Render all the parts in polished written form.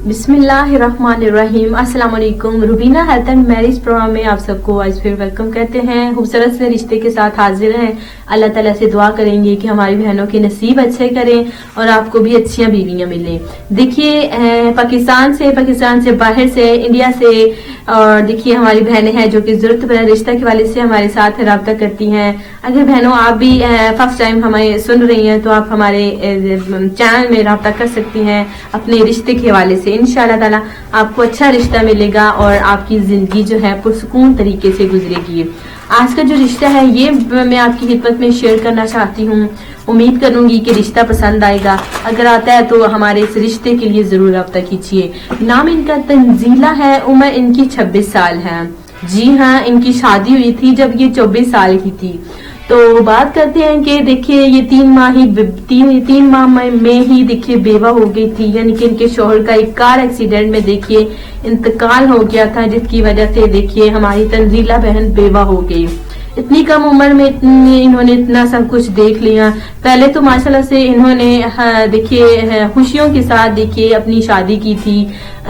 बिस्मिल्लाहिर्रहमानिर्रहीम। अस्सलाम वालेकुम। Rubina health and marriage programme में आप सबको आज फिर वेलकम कहते हैं। खूबसूरत से रिश्ते के साथ हाजिर हैं। अल्लाह ताला से दुआ करेंगे कि हमारी बहनों के नसीब अच्छे करें और आपको भी अच्छी बीवियां मिलें। देखिए पाकिस्तान से बाहर से इंडिया से और देखिए हमारी बहनें हैं जो कि जरूरत पर रिश्ता के वाले से हमारे साथ रब्ता करती हैं। अगर बहनों आप भी फर्स्ट टाइम हमें सुन रही हैं तो आप हमारे चैनल में रब्ता कर सकती हैं अपने रिश्ते के हवाले से। इंशाअल्लाह ताला आपको अच्छा रिश्ता मिलेगा और आपकी जिंदगी जो है पुरसुकून तरीके से गुजरेगी। आज का जो रिश्ता है ये मैं आपकी खिदमत में शेयर करना चाहती हूँ। उम्मीद करूंगी कि रिश्ता पसंद आएगा। अगर आता है तो हमारे इस रिश्ते के लिए जरूर रब्ता कीजिए। नाम इनका तंजीला है, उम्र इनकी 26 साल है। जी हाँ, इनकी शादी हुई थी जब ये 24 साल की थी। तो बात करते हैं कि देखिए ये 3 माह में ही देखिए बेवा हो गई थी, यानी कि इनके शोहर का एक कार एक्सीडेंट में देखिए इंतकाल हो गया था, जिसकी वजह से देखिए हमारी तंजीला बहन बेवा हो गई। इतनी कम उम्र में इन्होंने इतना सब कुछ देख लिया। पहले तो माशाल्लाह से इन्होंने देखिए खुशियों के साथ देखिए अपनी शादी की थी।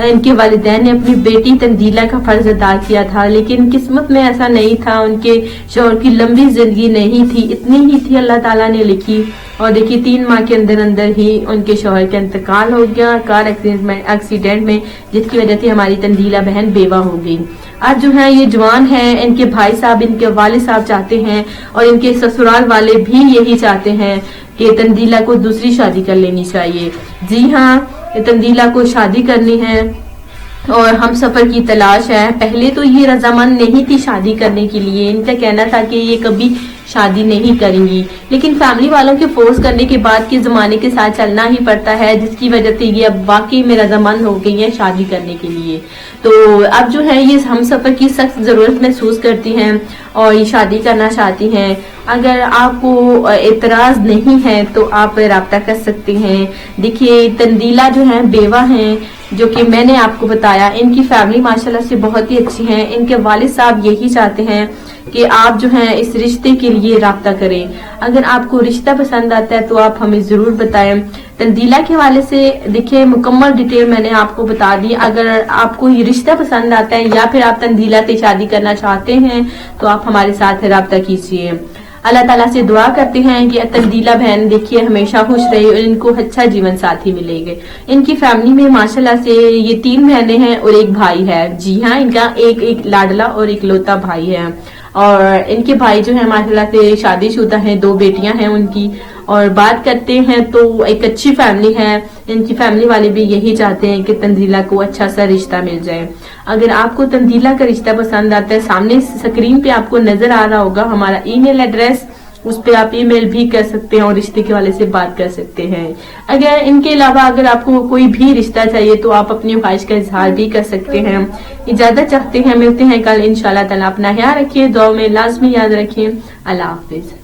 इनके वालिदैन ने अपनी बेटी तंजीला का फर्ज अदा किया था, लेकिन किस्मत में ऐसा नहीं था। उनके शौहर की लंबी जिंदगी नहीं थी, इतनी ही थी अल्लाह ताला ने लिखी। और देखिए 3 माह के अंदर अंदर ही उनके शौहर का इंतकाल हो गया कार एक्सीडेंट में, जिसकी वजह से हमारी तंजीला बहन बेवा हो गई। आज जो है ये जवान है, इनके भाई साहब इनके वालिद साहब चाहते हैं और इनके ससुराल वाले भी यही चाहते हैं कि तंजीला को दूसरी शादी कर लेनी चाहिए। जी हाँ, तंजीला को शादी करनी है और हम सफर की तलाश है। पहले तो ये रजामंद नहीं थी शादी करने के लिए। इनका कहना था कि ये कभी शादी नहीं करेंगी, लेकिन फैमिली वालों के फोर्स करने के बाद के जमाने के साथ चलना ही पड़ता है, जिसकी वजह से ये अब वाकई में रजामंद हो गई है शादी करने के लिए। तो अब जो है ये हम सफर की सख्त जरूरत महसूस करती हैं और ये शादी करना चाहती हैं। अगर आपको एतराज नहीं है तो आप राब्ता कर सकते हैं। देखिए तंजीला जो है बेवा हैं, जो कि मैंने आपको बताया। इनकी फैमिली माशाल्लाह से बहुत ही अच्छी है। इनके वालिद साहब यही चाहते हैं कि आप जो है इस रिश्ते के लिए राब्ता करें। अगर आपको रिश्ता पसंद आता है तो आप हमें जरूर बताएं। तंजीला के हवाले से देखिए मुकम्मल डिटेल मैंने आपको बता दी। अगर आपको ये रिश्ता पसंद आता है या फिर आप तंजीला से शादी करना चाहते हैं तो आप हमारे साथ राब्ता कीजिए। अल्लाह ताला से दुआ करते हैं कि तंजीला बहन देखिए हमेशा खुश रहे और इनको अच्छा जीवन साथी मिलेंगे। इनकी फैमिली में माशाल्लाह से ये 3 बहनें हैं और एक भाई है। जी हाँ, इनका एक लाडला और एक लौता भाई है। और इनके भाई जो है माशाल्लाह से शादीशुदा हैं, 2 बेटियां हैं उनकी। और बात करते हैं तो एक अच्छी फैमिली है। इनकी फैमिली वाले भी यही चाहते हैं कि तंजीला को अच्छा सा रिश्ता मिल जाए। अगर आपको तंजीला का रिश्ता पसंद आता है, सामने स्क्रीन पे आपको नजर आ रहा होगा हमारा ईमेल एड्रेस, उस पे आप ईमेल भी कर सकते हैं और रिश्ते के वाले से बात कर सकते हैं। अगर इनके अलावा अगर आपको कोई भी रिश्ता चाहिए तो आप अपनी ख्वाहिश का इजहार भी कर सकते हैं। इजाजत चाहते हैं, मिलते हैं कल इंशाल्लाह ताला। अपना ख्याल रखिए, दुआ में लाजमी याद रखिए। अल्लाह हाफिज।